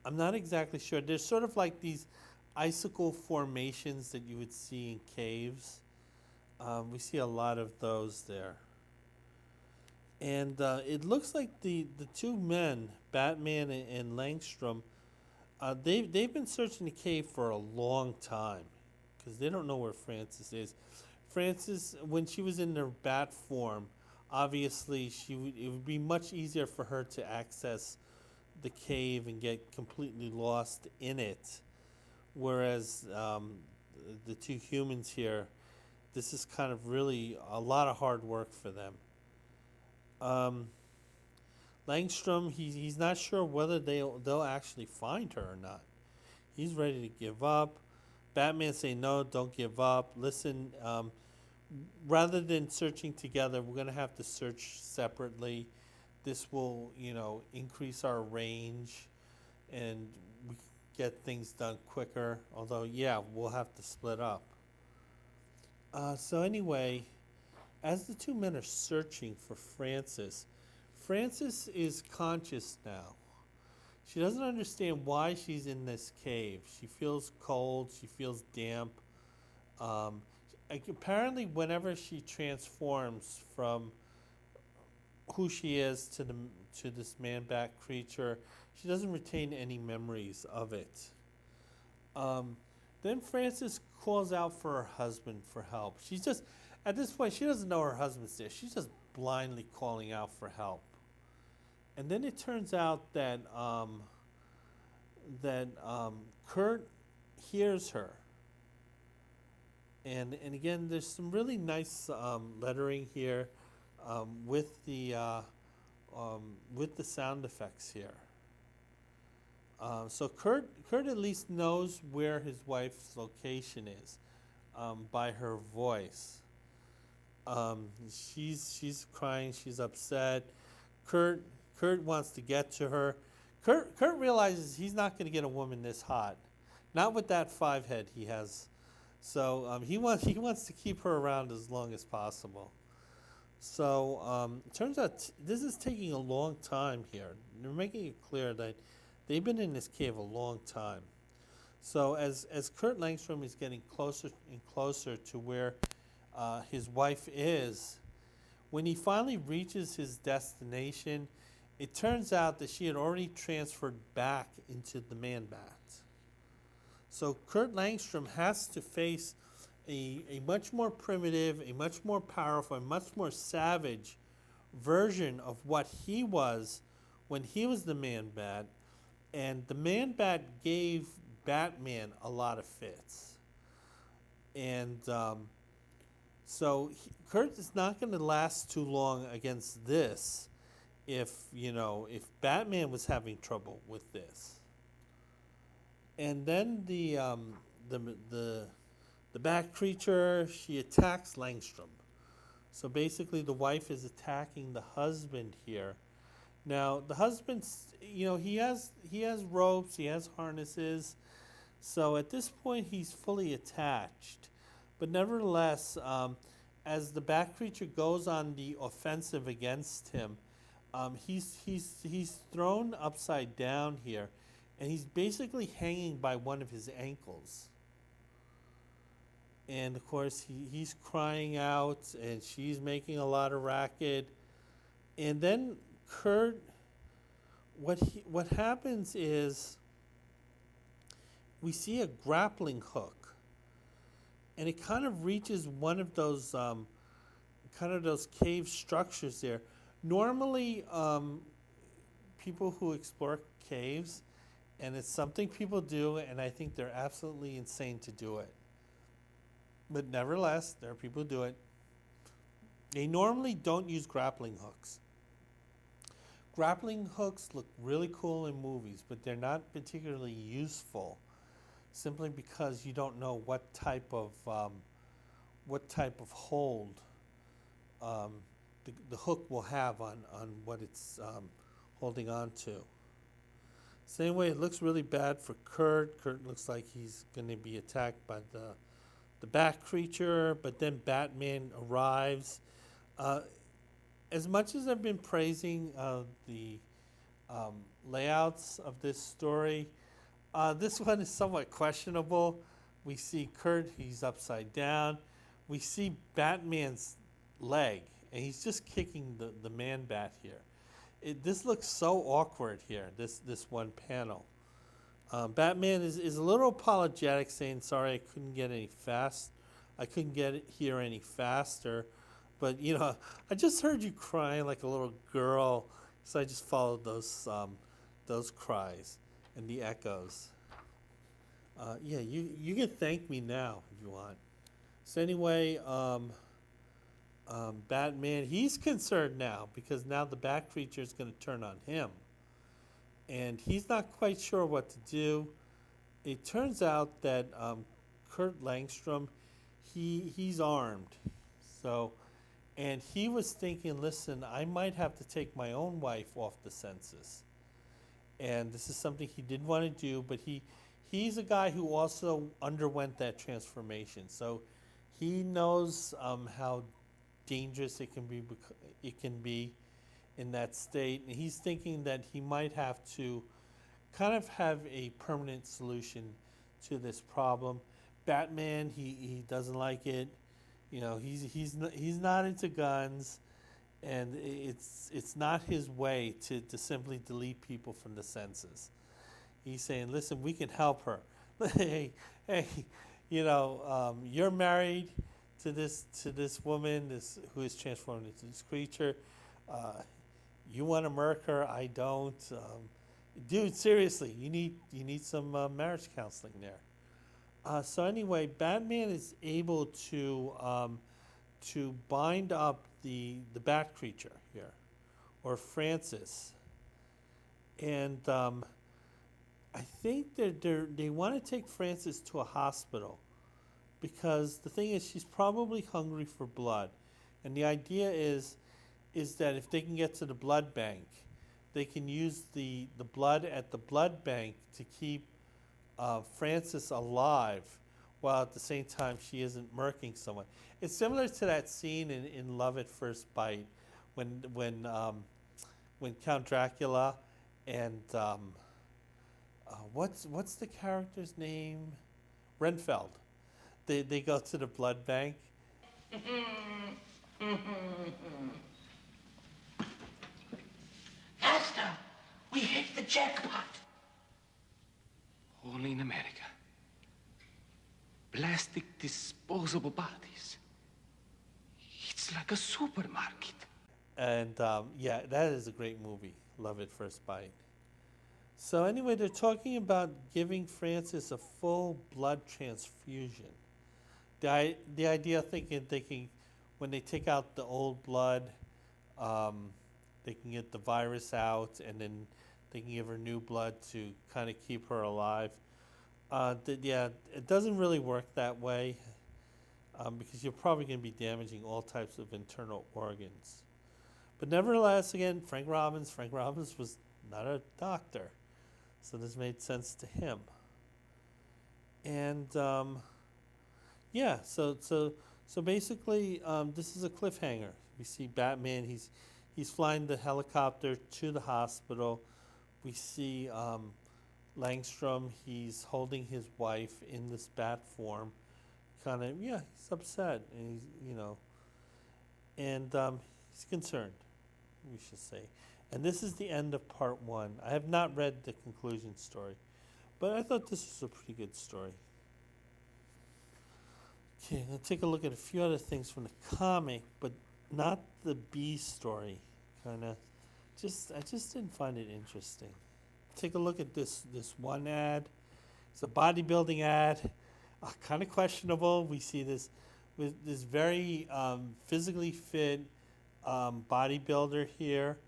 I'm not exactly sure. They're sort of like these icicle formations that you would see in caves. We see a lot of those there. And it looks like the two men, Batman and Langstrom, they've been searching the cave for a long time because they don't know where Frances is. Frances, when she was in her bat form, obviously it would be much easier for her to access the cave and get completely lost in it. Whereas the two humans here, this is kind of really a lot of hard work for them. Langstrom, he's not sure whether they'll actually find her or not. He's ready to give up. Batman saying, no, don't give up. Listen, rather than searching together, we're going to have to search separately. This will, increase our range and we get things done quicker. Although, yeah, we'll have to split up. So anyway, as the two men are searching for Frances, Frances is conscious now. She doesn't understand why she's in this cave. She feels cold. She feels damp. Apparently, whenever she transforms from who she is to this Man-Bat creature, she doesn't retain any memories of it. Then Frances calls out for her husband for help. She's just, at this point, she doesn't know her husband's there. She's just blindly calling out for help. And then it turns out that Kurt hears her. And again, there's some really nice lettering here with the sound effects here. So Kurt at least knows where his wife's location is by her voice. She's crying. She's upset. Kurt wants to get to her. Kurt realizes he's not going to get a woman this hot, not with that 5 head he has. So he wants to keep her around as long as possible. So it turns out this is taking a long time here. They're making it clear that they've been in this cave a long time. So as Kurt Langstrom is getting closer and closer to where his wife is, when he finally reaches his destination, it turns out that she had already transferred back into the man-bat. So Kurt Langstrom has to face a much more primitive, a much more powerful, a much more savage version of what he was when he was the man-bat. And the man-bat gave Batman a lot of fits. And Kurt is not going to last too long against this if Batman was having trouble with this. And then the bat creature, she attacks Langstrom. So basically the wife is attacking the husband here. Now the husband's, he has ropes, he has harnesses. So at this point he's fully attached. But nevertheless, as the bat creature goes on the offensive against him, he's thrown upside down here, and he's basically hanging by one of his ankles. And of course he's crying out, and she's making a lot of racket. And then Kurt, what happens is we see a grappling hook, and it kind of reaches one of those those cave structures there. Normally, people who explore caves, and it's something people do, and I think they're absolutely insane to do it. But nevertheless, there are people who do it. They normally don't use grappling hooks. Grappling hooks look really cool in movies, but they're not particularly useful, simply because you don't know what type of hold the hook will have on what it's holding on to. Same way, it looks really bad for Kurt. Kurt looks like he's going to be attacked by the bat creature, but then Batman arrives. As much as I've been praising the layouts of this story, this one is somewhat questionable. We see Kurt, he's upside down. We see Batman's leg, and he's just kicking the man-bat here. This looks so awkward here, this one panel. Batman is a little apologetic, saying, sorry, I couldn't get here any faster. But, I just heard you crying like a little girl, so I just followed those cries and the echoes. You can thank me now if you want. So anyway, Batman, he's concerned now because now the bat creature is going to turn on him. And he's not quite sure what to do. It turns out that Kurt Langstrom, he's armed. And he was thinking, listen, I might have to take my own wife off the census. And this is something he didn't want to do, but he's a guy who also underwent that transformation. So he knows how dangerous it can be in that state. And he's thinking that he might have to kind of have a permanent solution to this problem. Batman, he doesn't like it. He's not into guns, and it's not his way to simply delete people from the census. He's saying, listen, we can help her. hey, hey, you're married to this woman, this who is transformed into this creature. Uh, you want to murk her? I don't. Dude, seriously, you need some marriage counseling there. So anyway, Batman is able to bind up the bat creature here, or Francis, and I think they want to take Francis to a hospital because the thing is she's probably hungry for blood, and the idea is that if they can get to the blood bank, they can use the blood at the blood bank to keep Francis alive, while at the same time she isn't murking someone. It's similar to that scene in Love at First Bite, when Count Dracula and what's the character's name? Renfeld. They go to the blood bank. Master, we hit the jackpot. Only in America. Plastic disposable bodies. It's like a supermarket. And yeah, that is a great movie, Love at First Bite. So anyway, they're talking about giving Francis a full blood transfusion. The idea, thinking they can, when they take out the old blood, they can get the virus out, and then they can give her new blood to kind of keep her alive. Yeah, it doesn't really work that way, because you're probably going to be damaging all types of internal organs. But nevertheless, again, Frank Robbins was not a doctor, so this made sense to him. And yeah, so basically, this is a cliffhanger. We see Batman. He's flying the helicopter to the hospital. We see Langstrom. He's holding his wife in this bat form. Kind of, yeah, he's upset, and he's concerned, we should say. And this is the end of part one. I have not read the conclusion story, but I thought this was a pretty good story. Okay, let's take a look at a few other things from the comic, but not the B story. I just didn't find it interesting. Take a look at this one ad. It's a bodybuilding ad, kind of questionable. We see this with this very physically fit bodybuilder here,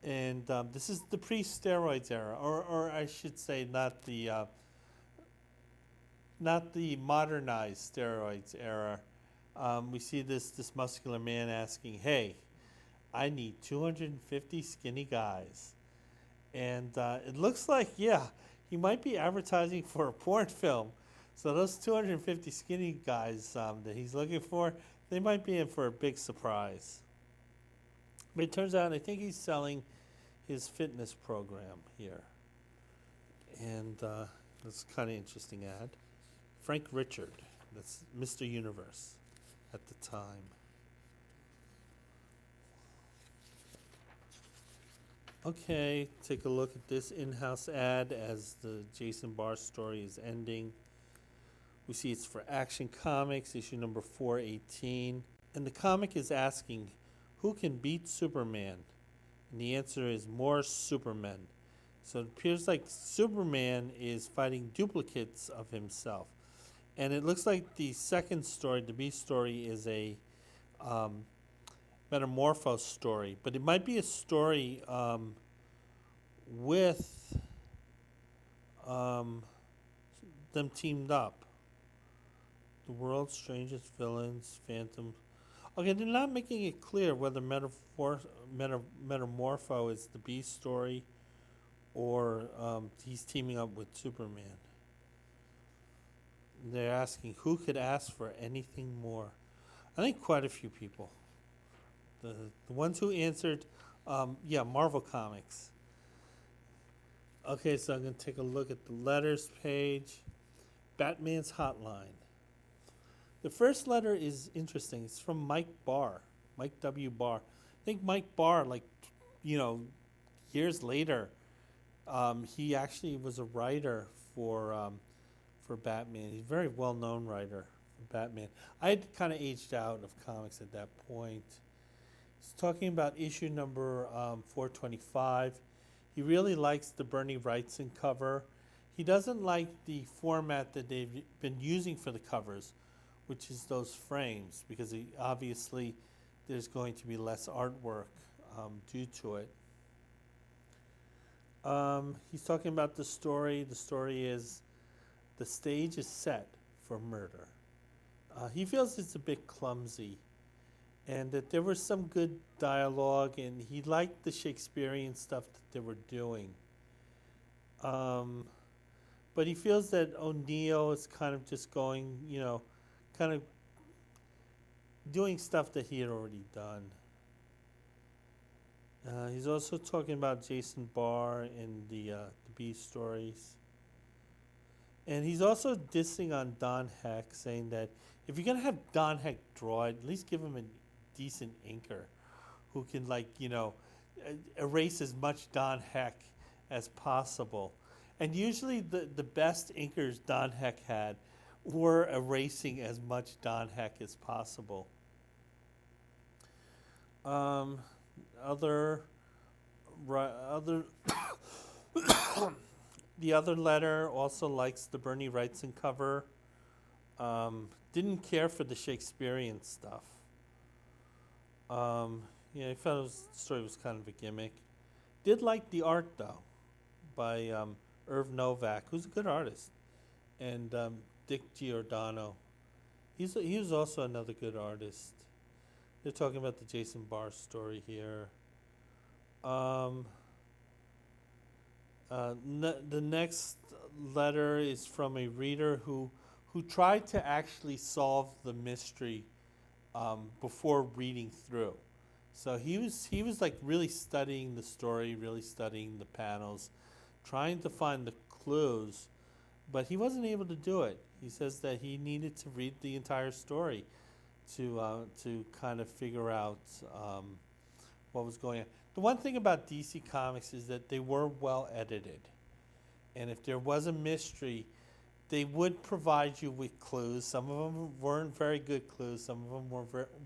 and this is the pre-steroids era, or I should say, not the modernized steroids era. We see this muscular man asking, "Hey, I need 250 skinny guys," and it looks like, yeah, he might be advertising for a porn film. So those 250 skinny guys that he's looking for, they might be in for a big surprise. But it turns out, I think he's selling his fitness program here. And that's kind of interesting ad. Frank Richard, that's Mr. Universe at the time. Okay, take a look at this in-house ad as the Jason Barr story is ending. We see it's for Action Comics, issue number 418. And the comic is asking, who can beat Superman? And the answer is more Supermen. So it appears like Superman is fighting duplicates of himself. And it looks like the second story, the B story, is a Metamorphose story. But it might be a story with them teamed up. The world's strangest villains, Phantom. Okay, they're not making it clear whether Metamorpho is the B story or he's teaming up with Superman. They're asking who could ask for anything more. I think quite a few people. The ones who answered, Marvel Comics. Okay, so I'm going to take a look at the letters page. Batman's Hotline. The first letter is interesting. It's from Mike Barr, Mike W. Barr. I think Mike Barr, years later, he actually was a writer for for Batman. He's a very well-known writer for Batman. I had kind of aged out of comics at that point. He's talking about issue number 425. He really likes the Bernie Wrightson cover. He doesn't like the format that they've been using for the covers, which is those frames, because obviously there's going to be less artwork due to it. He's talking about the story. The story is the stage is set for murder. He feels it's a bit clumsy, and that there was some good dialogue, and he liked the Shakespearean stuff that they were doing. But he feels that O'Neill is kind of just going, kind of doing stuff that he had already done. He's also talking about Jason Barr in the Beast stories. And he's also dissing on Don Heck, saying that if you're going to have Don Heck draw it, at least give him a decent inker who can, erase as much Don Heck as possible. And usually the best inkers Don Heck had were erasing as much Don Heck as possible. The other letter also likes the Bernie Wrightson cover. Didn't care for the Shakespearean stuff. I felt the story was kind of a gimmick. Did like the art though, by Irv Novak, who's a good artist, and Dick Giordano. He was also another good artist. They're talking about the Jason Barr story here. The next letter is from a reader who tried to actually solve the mystery before reading through. So he was like really studying the story, really studying the panels, trying to find the clues, but he wasn't able to do it. He says that he needed to read the entire story to kind of figure out what was going on. The one thing about DC Comics is that they were well edited, and if there was a mystery, they would provide you with clues. Some of them weren't very good clues. Some of them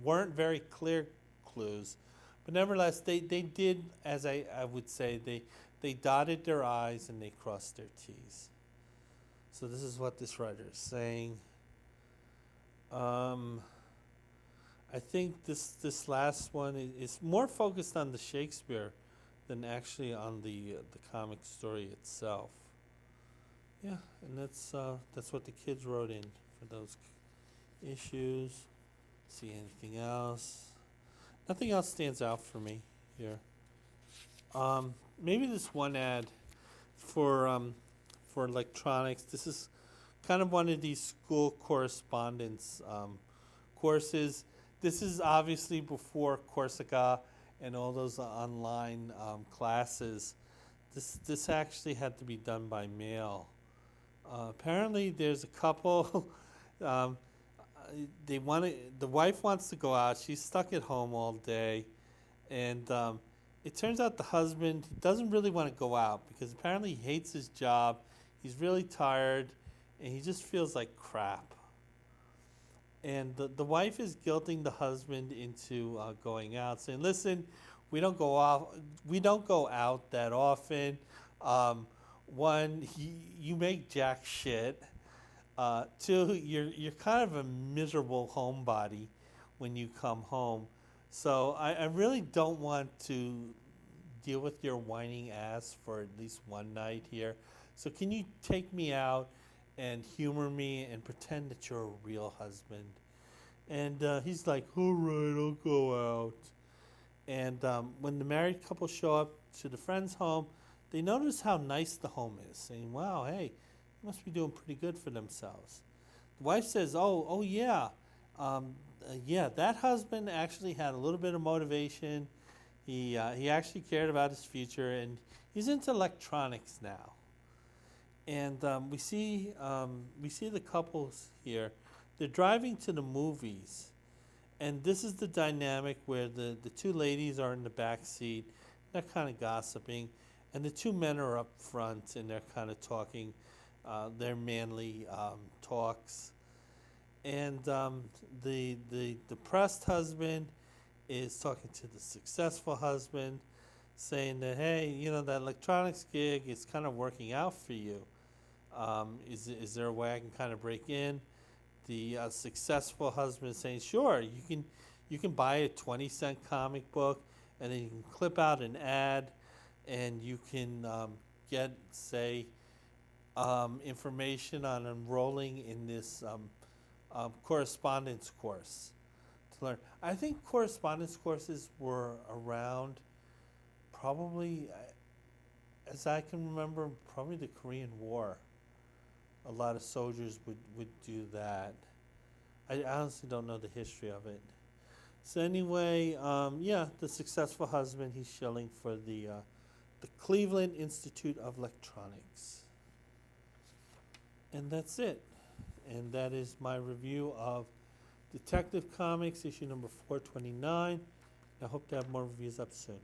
weren't very clear clues, but nevertheless, they did, as I would say, they dotted their I's and they crossed their T's. So this is what this writer is saying. I think this last one is more focused on the Shakespeare than actually on the comic story itself. Yeah, and that's what the kids wrote in for those issues. See anything else? Nothing else stands out for me here. Maybe this one ad for electronics. This is kind of one of these school correspondence courses. This is obviously before Corsica and all those online classes. This actually had to be done by mail. Apparently, there's a couple. The wife wants to go out. She's stuck at home all day, and it turns out the husband doesn't really want to go out because apparently he hates his job. He's really tired, and he just feels like crap. And the wife is guilting the husband into going out, saying, "Listen, we don't go out that often. One, you make jack shit. Two, you're kind of a miserable homebody when you come home. So I really don't want to deal with your whining ass for at least one night here. So can you take me out and humor me and pretend that you're a real husband?" And he's like, "All right, I'll go out." And when the married couple show up to the friend's home, they notice how nice the home is, saying, "Wow, hey, they must be doing pretty good for themselves." The wife says, "Oh yeah, yeah, that husband actually had a little bit of motivation. He actually cared about his future, and he's into electronics now." And we see the couples here. They're driving to the movies, and this is the dynamic where the two ladies are in the back seat. They're kind of gossiping, and the two men are up front, and they're kind of talking their manly talks. And the depressed husband is talking to the successful husband, saying that, hey, you know, that electronics gig is kind of working out for you. Is there a way I can kind of break in? The successful husband is saying, sure, you can buy a 20-cent comic book, and then you can clip out an ad, and you can get, say, information on enrolling in this correspondence course to learn. I think correspondence courses were around probably, as I can remember, probably the Korean War. A lot of soldiers would do that. I honestly don't know the history of it. So anyway, yeah, the successful husband, he's shilling for the Cleveland Institute of Electronics. And that's it. And that is my review of Detective Comics, issue number 429. I hope to have more reviews up soon.